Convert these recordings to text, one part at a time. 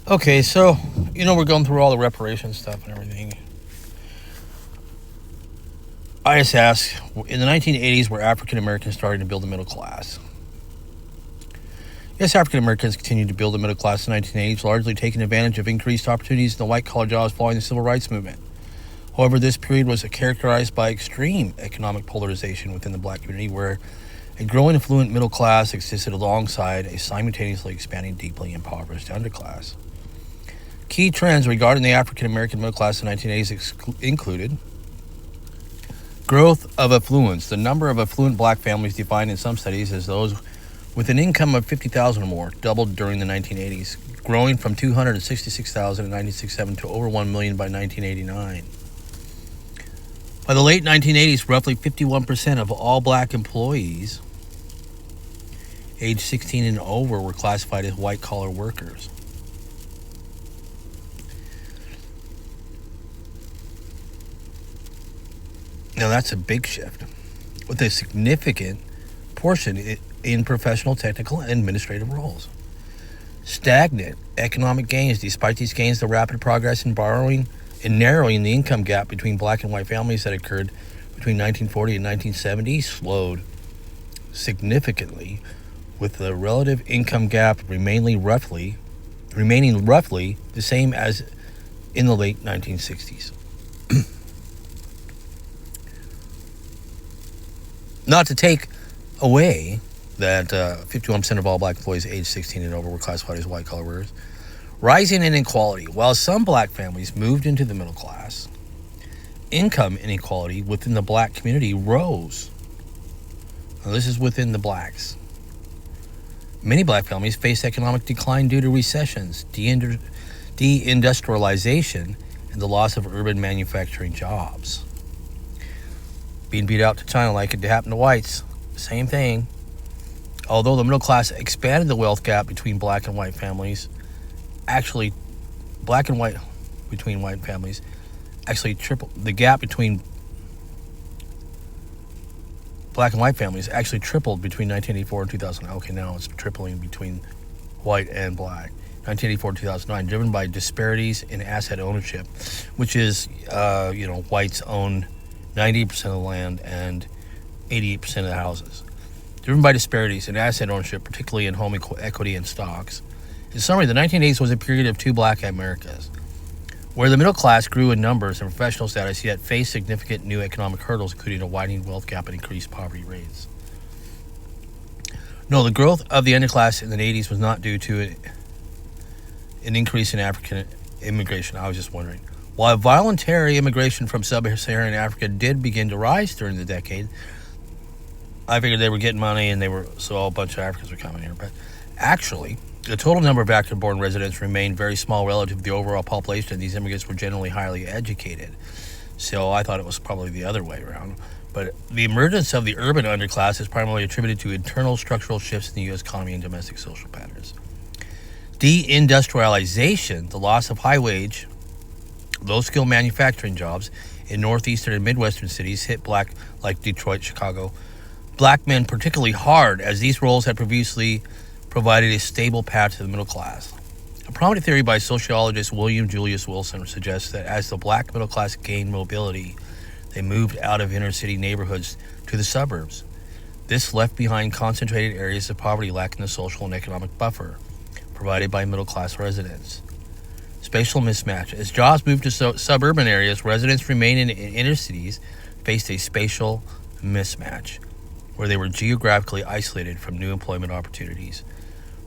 Okay, so we're going through all the reparation stuff and everything. I just ask, in the 1980s, were African Americans starting to build a middle class? Yes, African Americans continued to build a middle class in the 1980s, largely taking advantage of increased opportunities in the white collar jobs following the civil rights movement. However, this period was characterized by extreme economic polarization within the black community, where a growing affluent middle class existed alongside a simultaneously expanding, deeply impoverished underclass. Key trends regarding the African American middle class in the 1980s included growth of affluence. The number of affluent black families, defined in some studies as those with an income of $50,000 or more, doubled during the 1980s, growing from 266,000 in 1967 to over 1 million by 1989. By the late 1980s, roughly 51% of all black employees aged 16 and over were classified as white-collar workers. Now, that's a big shift, with a significant portion in professional, technical, and administrative roles. Stagnant economic gains. Despite these gains, the rapid progress in narrowing the income gap between black and white families that occurred between 1940 and 1970 slowed significantly, with the relative income gap remaining roughly the same as in the late 1960s. Not to take away that 51% of all black employees aged 16 and over were classified as white-collar workers. Rising inequality. While some black families moved into the middle class, income inequality within the black community rose. Now, this is within the blacks. Many black families faced economic decline due to recessions, deindustrialization, and the loss of urban manufacturing jobs. Being beat out to China like it happened to whites, same thing. Although the middle class expanded the wealth gap between black and white families, between white families actually tripled. The gap between black and white families actually tripled between 1984 and 2000. Okay, now it's tripling between white and black. 1984 and 2009, driven by disparities in asset ownership, which is, whites own 90% of the land and 88% of the houses. Driven by disparities in asset ownership, particularly in home equity and stocks. In summary, the 1980s was a period of two black Americas, where the middle class grew in numbers and professional status, yet faced significant new economic hurdles, including a widening wealth gap and increased poverty rates. No, the growth of the underclass in the 80s was not due to an increase in African immigration. I was just wondering. While voluntary immigration from sub-Saharan Africa did begin to rise during the decade, I figured they were getting money and so a bunch of Africans were coming here. But actually, the total number of African-born residents remained very small relative to the overall population. These immigrants were generally highly educated. So I thought it was probably the other way around. But the emergence of the urban underclass is primarily attributed to internal structural shifts in the U.S. economy and domestic social patterns. Deindustrialization, the loss of high-wage, low-skill manufacturing jobs in northeastern and midwestern cities hit black, like Detroit, Chicago, black men particularly hard, as these roles had previously provided a stable path to the middle class. A prominent theory by sociologist William Julius Wilson suggests that as the black middle class gained mobility, they moved out of inner city neighborhoods to the suburbs. This left behind concentrated areas of poverty lacking the social and economic buffer provided by middle class residents. Spatial mismatch. As jobs moved to suburban areas, residents remaining in inner cities faced a spatial mismatch, where they were geographically isolated from new employment opportunities.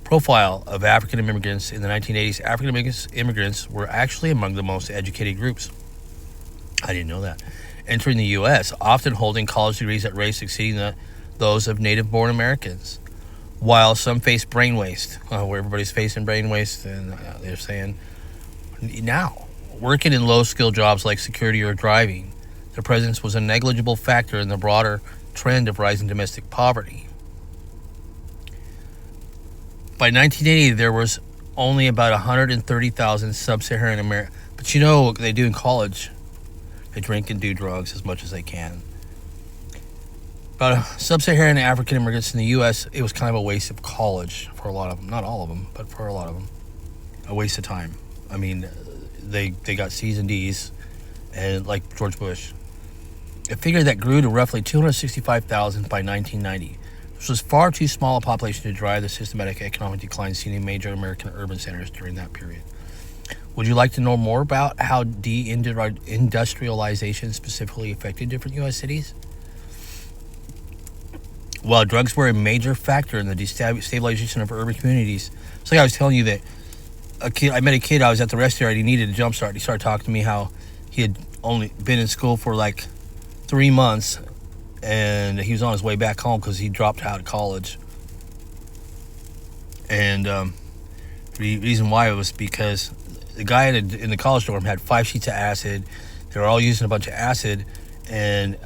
Profile of African immigrants in the 1980s. African immigrants were actually among the most educated groups. I didn't know that. Entering the U.S., often holding college degrees at rates exceeding those of native-born Americans. While some face brain waste, where everybody's facing brain waste, and they're saying, now, working in low-skill jobs like security or driving, their presence was a negligible factor in the broader trend of rising domestic poverty. By 1980, there was only about 130,000 sub-Saharan Americans. But you know what they do in college? They drink and do drugs as much as they can. About sub-Saharan African immigrants in the U.S., it was kind of a waste of college for a lot of them. Not all of them, but for a lot of them. waste of time. I mean, they got C's and D's, and like George Bush. A figure that grew to roughly 265,000 by 1990. This was far too small a population to drive the systematic economic decline seen in major American urban centers during that period. Would you like to know more about how deindustrialization specifically affected different U.S. cities? Well, drugs were a major factor in the destabilization of urban communities. It's like I was telling you that I met a kid, I was at the rest area, he needed a jump start. He started talking to me how he had only been in school for like 3 months, and he was on his way back home because he dropped out of college. And the reason why was because the guy in the college dorm had 5 sheets of acid. They were all using a bunch of acid, and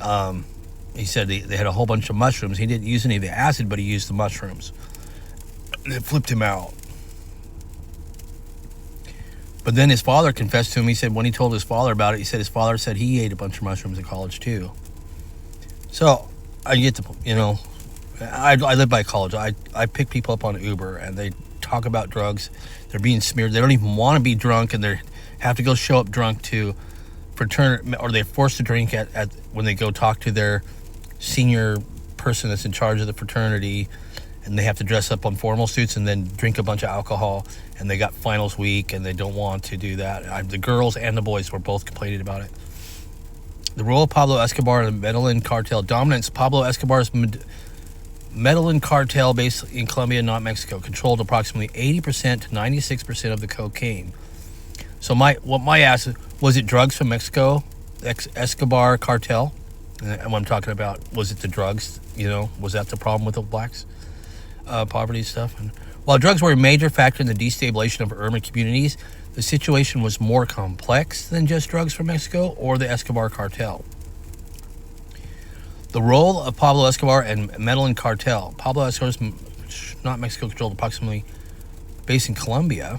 he said they had a whole bunch of mushrooms. He didn't use any of the acid, but he used the mushrooms. And it flipped him out. But then his father confessed to him. He said when he told his father about it, he said his father said he ate a bunch of mushrooms in college too. So I get to, I live by college. I pick people up on Uber, and they talk about drugs. They're being smeared. They don't even want to be drunk, and they have to go show up drunk to fraternity, or they're forced to drink at when they go talk to their senior person that's in charge of the fraternity, and they have to dress up on formal suits and then drink a bunch of alcohol, and they got finals week, and they don't want to do that. The girls and the boys were both complaining about it. The role of Pablo Escobar and the Medellin cartel dominance. Pablo Escobar's Medellin cartel, based in Colombia, not Mexico, controlled approximately 80% to 96% of the cocaine. So my ask is, was it drugs from Mexico, Escobar cartel? And what I'm talking about, was it the drugs? Was that the problem with the blacks? Poverty stuff. And while drugs were a major factor in the destabilization of urban communities, the situation was more complex than just drugs from Mexico or the Escobar cartel. The role of Pablo Escobar and Medellin cartel. Pablo Escobar's not Mexico controlled, approximately based in Colombia.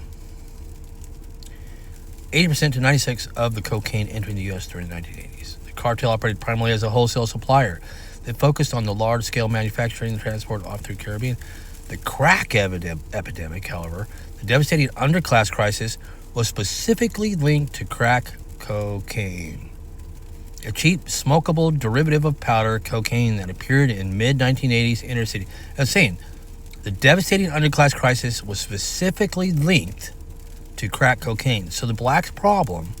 80% to 96% of the cocaine entering the U.S. during the 1980s. The cartel operated primarily as a wholesale supplier that focused on the large-scale manufacturing and transport off through the Caribbean. The crack epidemic, however, the devastating underclass crisis, was specifically linked to crack cocaine, a cheap, smokable derivative of powder cocaine that appeared in mid-1980s inner city. I'm saying the devastating underclass crisis was specifically linked to crack cocaine. So the blacks' problem,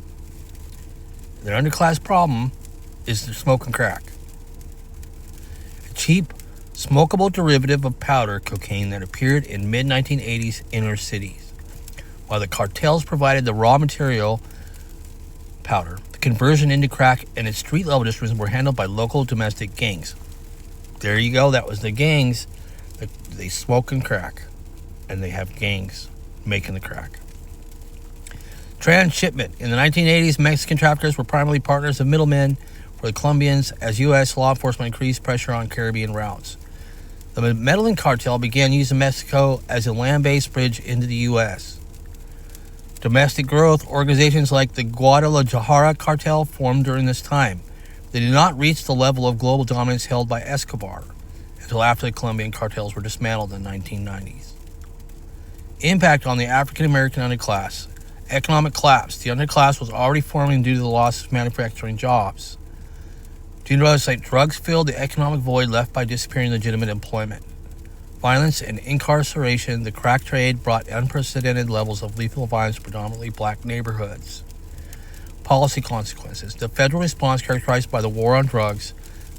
their underclass problem, is the smoking crack. A cheap, smokable derivative of powder cocaine that appeared in mid-1980s inner cities. While the cartels provided the raw material, powder, the conversion into crack and its street-level distribution were handled by local domestic gangs. There you go. That was the gangs. They smoke and crack, and they have gangs making the crack. Transshipment. In the 1980s, Mexican traffickers were primarily partners of middlemen for the Colombians as U.S. law enforcement increased pressure on Caribbean routes. The Medellin cartel began using Mexico as a land-based bridge into the U.S. Domestic growth organizations like the Guadalajara cartel formed during this time. They did not reach the level of global dominance held by Escobar until after the Colombian cartels were dismantled in the 1990s. Impact on the African-American underclass. Economic collapse. The underclass was already forming due to the loss of manufacturing jobs. Due to drugs filled the economic void left by disappearing legitimate employment. Violence and incarceration. The crack trade brought unprecedented levels of lethal violence to predominantly black neighborhoods. Policy consequences. The federal response, characterized by the war on drugs,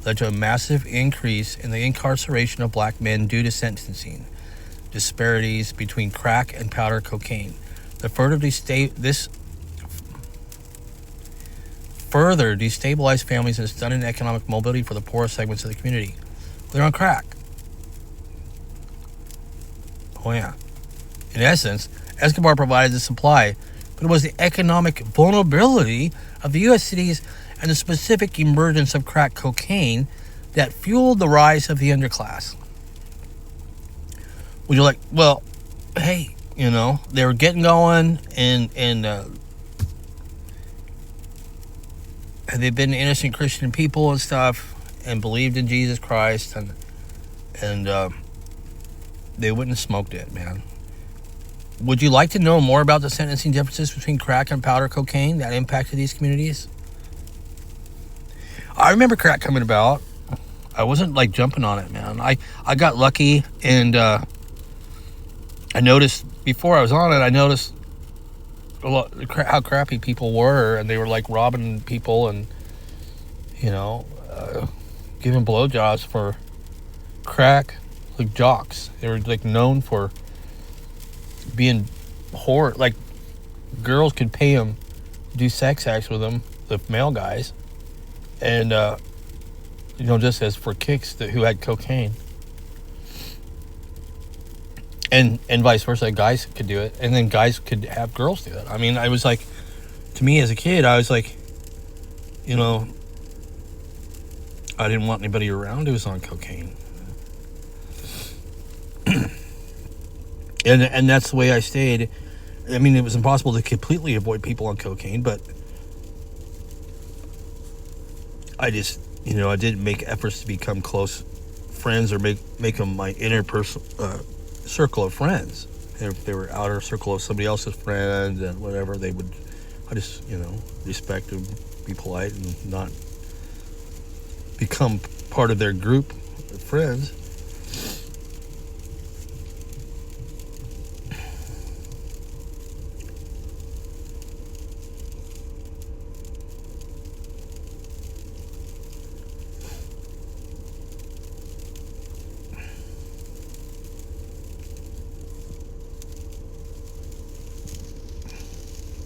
led to a massive increase in the incarceration of black men due to sentencing disparities between crack and powder cocaine. This further destabilized families and stunted economic mobility for the poorer segments of the community. They're on crack. Oh yeah. In essence, Escobar provided the supply, but it was the economic vulnerability of the U.S. cities and the specific emergence of crack cocaine that fueled the rise of the underclass. Would you like, well, hey, they were getting going, and they've been innocent Christian people and stuff, and believed in Jesus Christ, and they wouldn't have smoked it, man. Would you like to know more about the sentencing differences between crack and powder cocaine that impacted these communities? I remember crack coming about. I wasn't like jumping on it, man. I got lucky, and I noticed before I was on it, I noticed a lot how crappy people were, and they were like robbing people and, you know, giving blowjobs for crack, like jocks. They were like known for being like girls could pay them to do sex acts with them, the male guys, and just as for kicks who had cocaine, and vice versa. Guys could do it, and then guys could have girls do it. I mean, I was like, to me as a kid, I was like, I didn't want anybody around who was on cocaine. And that's the way I stayed. I mean, it was impossible to completely avoid people on cocaine, but I just, I didn't make efforts to become close friends or make them my inner circle of friends. If they were outer circle of somebody else's friends and whatever, I just, respect them, be polite, and not become part of their group of friends.